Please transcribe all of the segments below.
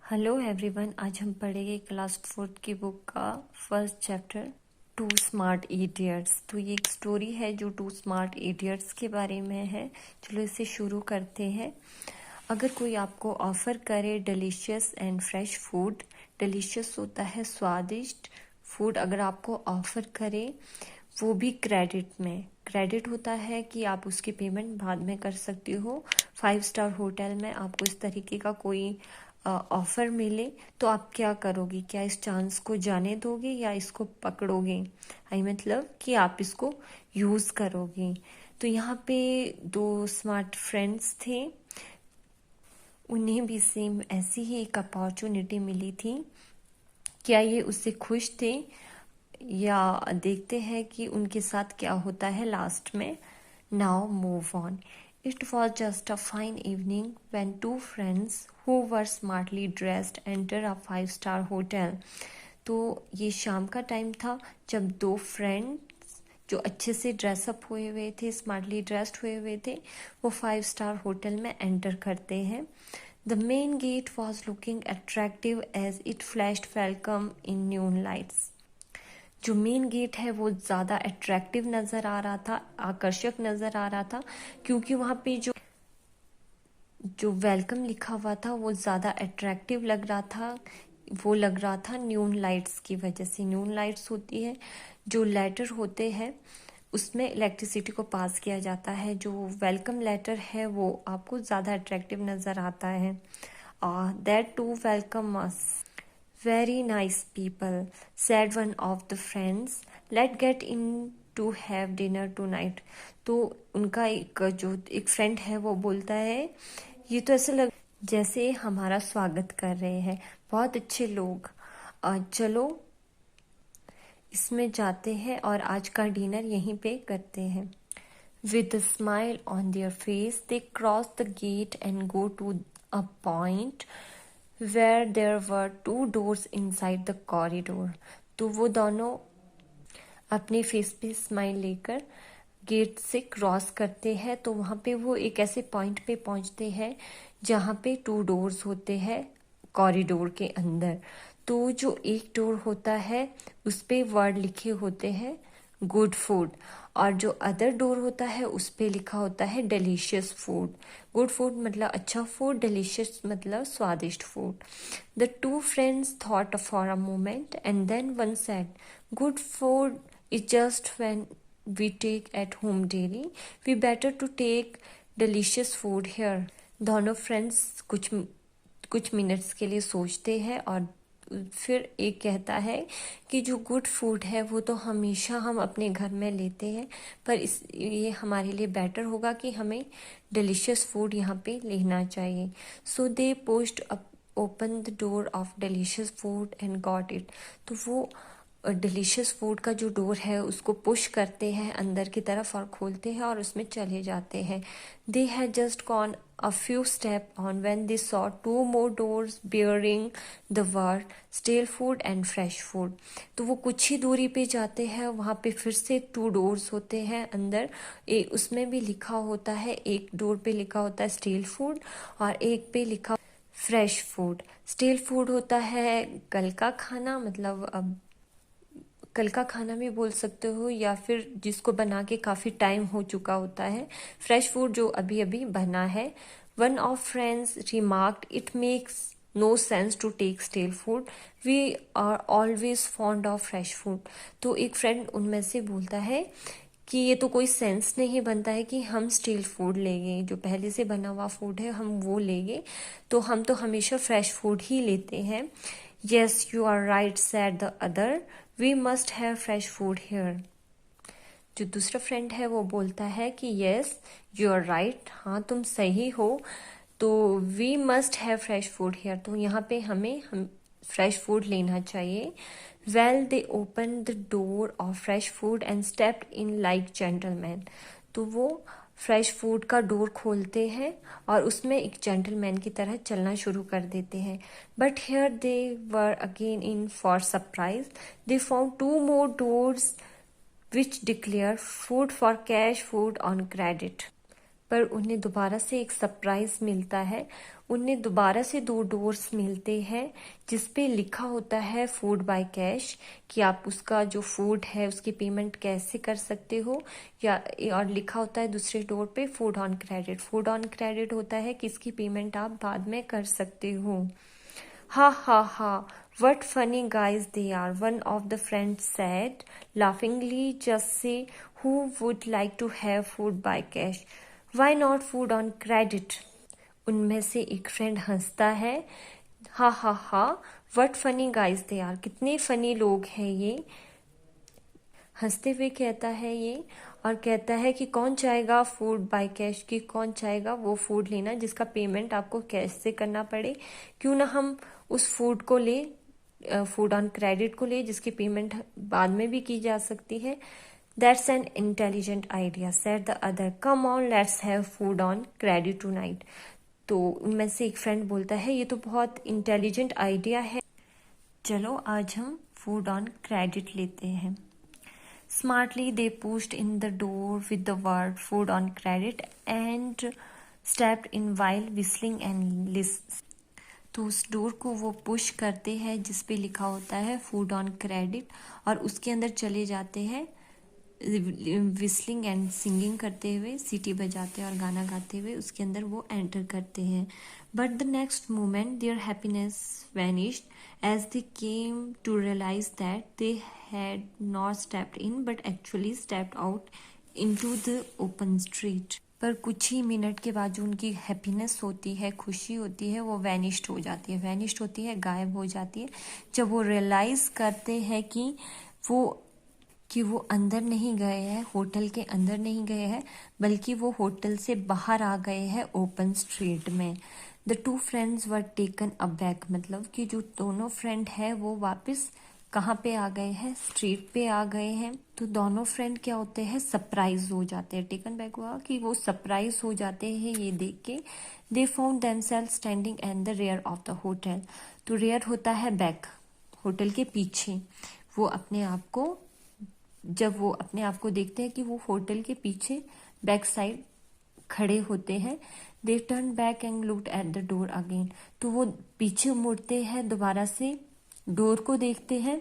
Hello everyone, आज हम पढ़ेंगे क्लास 4 की बुक का first chapter two smart idiots. तो ये एक स्टोरी है जो टू स्मार्ट इडियट्स के बारे में है। चलो इसे शुरू करते हैं। अगर कोई आपको ऑफर करे delicious and fresh food, delicious होता है स्वादिष्ट फूड, अगर आपको ऑफर करे वो भी क्रेडिट में, क्रेडिट होता है कि आप उसकी पेमेंट बाद में कर सकती हो। 5 स्टार होटल में आपको इस तरीके का कोई ऑफर मिले तो आप क्या करोगी? क्या इस चांस को जाने दोगे या इसको पकड़ोगे? मतलब कि आप इसको यूज करोगे। तो यहाँ पे दो स्मार्ट फ्रेंड्स थे, उन्हें भी सेम ऐसी ही एक अपॉर्चुनिटी मिली थी। क्या ये उससे खुश थे या देखते हैं कि उनके साथ क्या होता है लास्ट में। Now move on. It was just a fine evening when two friends who were smartly dressed enter a 5 star hotel। तो ये शाम का टाइम था जब दो फ्रेंड्स जो अच्छे से ड्रेसअप हुए हुए थे, स्मार्टली ड्रेस्ड हुए हुए थे, वो 5 स्टार होटल में एंटर करते हैं। The main gate was looking attractive as it flashed welcome in neon lights। जो मेन गेट है वो ज़्यादा अट्रैक्टिव नज़र आ रहा था, आकर्षक नज़र आ रहा था, क्योंकि वहाँ पे जो जो वेलकम लिखा हुआ था वो ज़्यादा अट्रैक्टिव लग रहा था। वो लग रहा था न्यून लाइट्स की वजह से। न्यून लाइट्स होती है जो लेटर होते हैं, उसमें इलेक्ट्रिसिटी को पास किया जाता है। जो वेलकम लेटर है वो आपको ज़्यादा अट्रैक्टिव नज़र आता है। That to welcome us. Very nice people, said one of the friends. Let's get in to have dinner tonight। तो उनका एक फ्रेंड है वो बोलता है, ये तो ऐसा लग जैसे हमारा स्वागत कर रहे हैं, बहुत अच्छे लोग। चलो इसमें जाते हैं और आज का डिनर यहीं पे करते हैं। With a smile on their face, they cross the gate and go to a point where there were 2 doors inside the corridor। तो वो दोनों अपने फेस पे स्माइल लेकर गेट से क्रॉस करते हैं। तो वहाँ पे वो एक ऐसे पॉइंट पे पहुँचते हैं जहाँ पे 2 डोर्स होते हैं कॉरिडोर के अंदर। तो जो एक डोर होता है उस पे वर्ड लिखे होते हैं गुड फूड, और जो अदर डोर होता है उस पे लिखा होता है डिलीशियस फूड। गुड फूड मतलब अच्छा फूड, डिलीशियस मतलब स्वादिष्ट food. The two friends thought for a moment and then one said, good food is just when we take at home daily, we better to take delicious food here. दोनों friends कुछ minutes के लिए सोचते हैं और फिर एक कहता है कि जो गुड फूड है वो तो हमेशा हम अपने घर में लेते हैं, पर ये हमारे लिए बेटर होगा कि हमें डिलीशियस फूड यहाँ पे लेना चाहिए। So they pushed up open the door of delicious food and got it. तो वो डिलीशियस फूड का जो डोर है उसको पुश करते हैं अंदर की तरफ और खोलते हैं और उसमें चले जाते हैं। They had just gone a few steps on when they saw 2 more doors bearing the word stale food and fresh food। तो वो कुछ ही दूरी पे जाते हैं, वहाँ पे फिर से 2 डोर्स होते हैं अंदर। उसमें भी लिखा होता है, एक डोर पे लिखा होता है स्टेल फूड और एक पे लिखा फ्रेश फूड। स्टेल फूड होता है कल का खाना, मतलब अब कल का खाना भी बोल सकते हो, या फिर जिसको बना के काफ़ी टाइम हो चुका होता है। फ्रेश फूड जो अभी अभी बना है। One of friends remarked, it makes no sense to take stale food, we are always fond of fresh food. तो एक फ्रेंड उनमें से बोलता है कि ये तो कोई सेंस नहीं बनता है कि हम स्टील फूड लेंगे, जो पहले से बना हुआ फूड है हम वो लेंगे, तो हम तो हमेशा फ्रेश फूड ही लेते हैं। Yes you are right said the other, we must have fresh food here. जो दूसरा फ्रेंड है वो बोलता है कि यस यू आर राइट, हाँ तुम सही हो, तो we must have fresh food here, तो यहाँ पे हम फ्रेश फूड लेना चाहिए। Well they open the door of fresh food and stepped in like gentleman. तो वो फ्रेश फूड का डोर खोलते हैं और उसमें एक जेंटलमैन की तरह चलना शुरू कर देते हैं। But here they were again in for surprise, they found 2 more doors which declare food for cash, food on credit। पर उन्हें दोबारा से एक सरप्राइज मिलता है। उन्हें दोबारा से 2 डोर्स मिलते हैं जिस पे लिखा होता है फूड बाय कैश, कि आप उसका जो फूड है उसकी पेमेंट कैसे कर सकते हो, या और लिखा होता है दूसरे डोर पे food on credit. Food on credit होता है कि इसकी पेमेंट आप बाद में कर सकते हो। Ha ha ha, what funny guys they are, one of the friends said laughingly. Just say, who would like to have food by cash? Why not food on credit? उनमें से एक फ्रेंड हंसता है, हा हा हा, what funny guys they are, कितने funny लोग हैं ये, हंसते हुए कहता है ये, और कहता है कि कौन चाहेगा फूड बाय कैश, की कौन चाहेगा वो फूड लेना जिसका पेमेंट आपको कैश से करना पड़े। क्यों ना हम उस फूड को ले, फूड ऑन क्रेडिट को ले, जिसकी पेमेंट बाद में भी की जा सकती है। That's an intelligent idea said the other, come on let's have food on credit tonight. तो उनमें से एक फ्रेंड बोलता है ये तो बहुत इंटेलिजेंट आइडिया है, चलो आज हम फूड ऑन क्रेडिट लेते हैं। Smartly they pushed in the door with the word food on credit and stepped in while whistling and listening. तो उस डोर को वो पुश करते हैं जिस पे लिखा होता है फूड ऑन क्रेडिट, और उसके अंदर चले जाते हैं विस्लिंग एंड सिंगिंग करते हुए, सीटी बजाते और गाना गाते हुए उसके अंदर वो एंटर करते हैं। But the next moment their happiness vanished as they came to realize that they had not stepped in but actually stepped out into the open street. पर कुछ ही मिनट के बाद जो उनकी हैप्पीनेस होती है, खुशी होती है, वो वैनिश्ड हो जाती है, वैनिश्ड होती है, गायब हो जाती है, जब वो रियलाइज करते हैं कि वो अंदर नहीं गए हैं, होटल के अंदर नहीं गए हैं, बल्कि वो होटल से बाहर आ गए हैं ओपन स्ट्रीट में। The two friends were taken aback, मतलब कि जो दोनों फ्रेंड है वो वापस कहाँ पे आ गए हैं, स्ट्रीट पे आ गए हैं। तो दोनों फ्रेंड क्या होते हैं, सरप्राइज हो जाते हैं। टेकन बैक हुआ कि वो सरप्राइज हो जाते हैं ये देख के। They found themselves standing at the rear of the hotel. तो रेयर होता है बैक, होटल के पीछे। वो अपने आप को, जब वो अपने आप को देखते हैं कि वो होटल के पीछे बैक साइड खड़े होते हैं, they turn back and looked at the door again. तो वो पीछे मुड़ते हैं, दोबारा से डोर को देखते हैं।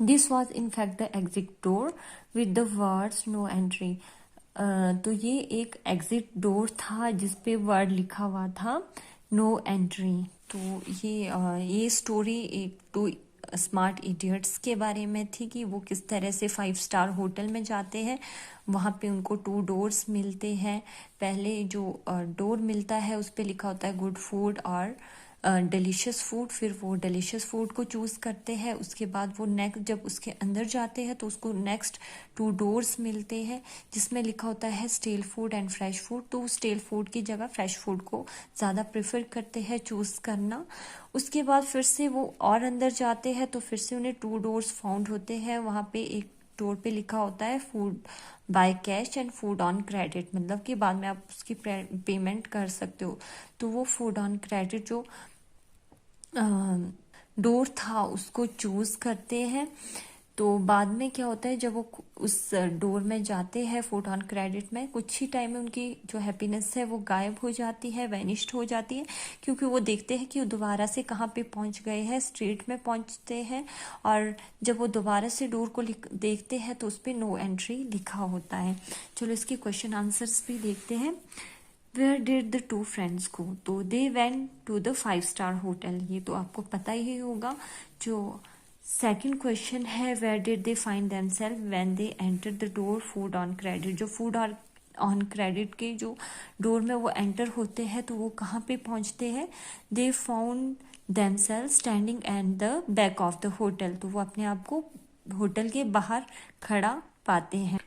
This was in fact the exit door with the words no entry. तो ये एक एग्जिट डोर था जिसपे वर्ड लिखा हुआ था नो एंट्री। तो ये स्टोरी एक टू स्मार्ट इडियट्स के बारे में थी कि वो किस तरह से 5 स्टार होटल में जाते हैं, वहाँ पे उनको 2 डोर्स मिलते हैं। पहले जो डोर मिलता है उस पे लिखा होता है गुड फूड और डिलीशियस फूड, फिर वो डिलीशियस फूड को चूज करते हैं। उसके बाद वो नेक्स्ट जब उसके अंदर जाते हैं तो उसको नेक्स्ट 2 डोर्स मिलते हैं जिसमें लिखा होता है stele food and fresh food. तो स्टेल फूड की जगह फ्रेश फूड को ज़्यादा प्रेफर करते हैं चूज करना। उसके बाद फिर से वो और अंदर जाते हैं तो फिर से उन्हें 2 डोर्स फाउंड होते हैं। वहाँ पे एक डोर पे लिखा होता है food by cash and food on credit, मतलब कि बाद में आप उसकी पेमेंट कर सकते हो। तो वो फूड ऑन क्रेडिट जो डोर था उसको चूज करते हैं। तो बाद में क्या होता है, जब वो उस डोर में जाते हैं फूड ऑन क्रेडिट में, कुछ ही टाइम में उनकी जो हैप्पीनेस है वो गायब हो जाती है, वैनिश्ड हो जाती है, क्योंकि वो देखते हैं कि वो दोबारा से कहाँ पे पहुंच गए हैं, स्ट्रीट में पहुंचते हैं। और जब वो दोबारा से डोर को देखते हैं तो उस पर नो एंट्री लिखा होता है। चलो इसके क्वेश्चन आंसर्स भी देखते हैं। Where did the two friends go? तो they went to the 5-star hotel, ये तो आपको पता ही होगा। जो सेकंड क्वेश्चन है, where did they find themselves when they entered the door food on credit, जो फूड ऑन क्रेडिट के जो डोर में वो एंटर होते हैं तो वो कहाँ पे पहुंचते हैं, they found themselves standing at the back of the hotel, तो वो अपने आप को होटल के बाहर खड़ा पाते हैं।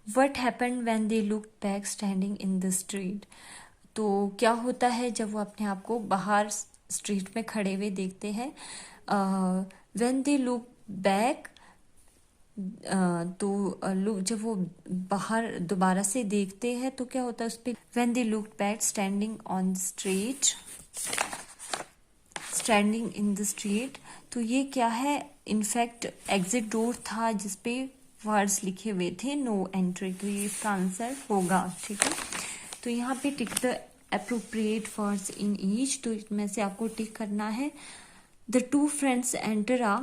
What happened when they looked back standing in the street? तो क्या होता है जब वो अपने आप को बाहर स्ट्रीट में खड़े हुए देखते हैं। व्हेन दे लुक बैक, तो जब वो बाहर दोबारा से देखते हैं तो क्या होता है उस पर, when they look back standing on street, standing in the street. तो ये क्या है, इनफैक्ट एग्जिट डोर था जिसपे वर्ड्स लिखे हुए थे नो एंट्री, तो ये इसका आंसर होगा। ठीक है, तो यहाँ पे tick the appropriate words in each, तो इसमें से आपको टिक करना है। The two friends enter a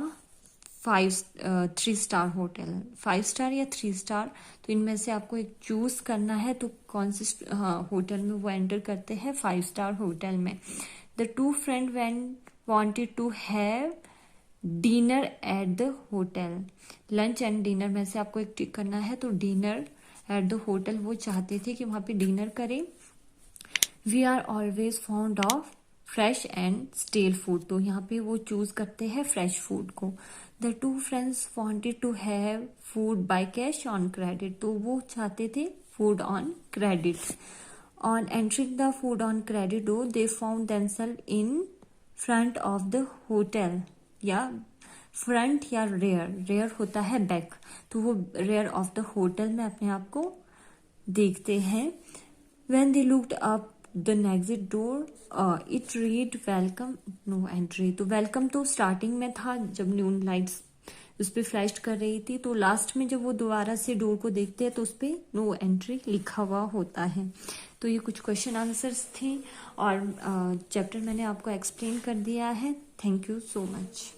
3 star hotel, 5 star या 3 स्टार, तो इनमें से आपको एक चूज करना है। तो कौन से होटल में वो एंटर करते हैं? 5 स्टार होटल में। The two friend wanted to have dinner at the hotel, lunch and dinner में से आपको एक टिक करना है। तो डिनर एट द होटल, वो चाहते थे कि वहां पे डिनर करें। We are always found of fresh and stale food, तो यहाँ पे वो चूज करते हैं फ्रेश फूड को। The two friends wanted to have food by cash on credit, तो वो चाहते थे food on credit. On entering the food on credit door they found themselves in front of the hotel, या front या rear, rear होता है back, तो वो रेयर ऑफ द होटल में अपने आप को देखते हैं। When they looked up the exit door, it read welcome no entry, तो वेलकम तो स्टार्टिंग में था जब न्यून लाइट्स उस पर फ्लैश कर रही थी, तो लास्ट में जब वो दोबारा से डोर को देखते हैं तो उस पर नो एंट्री लिखा हुआ होता है। तो ये कुछ क्वेश्चन आंसर्स थे और चैप्टर मैंने आपको एक्सप्लेन कर दिया है। Thank you so much.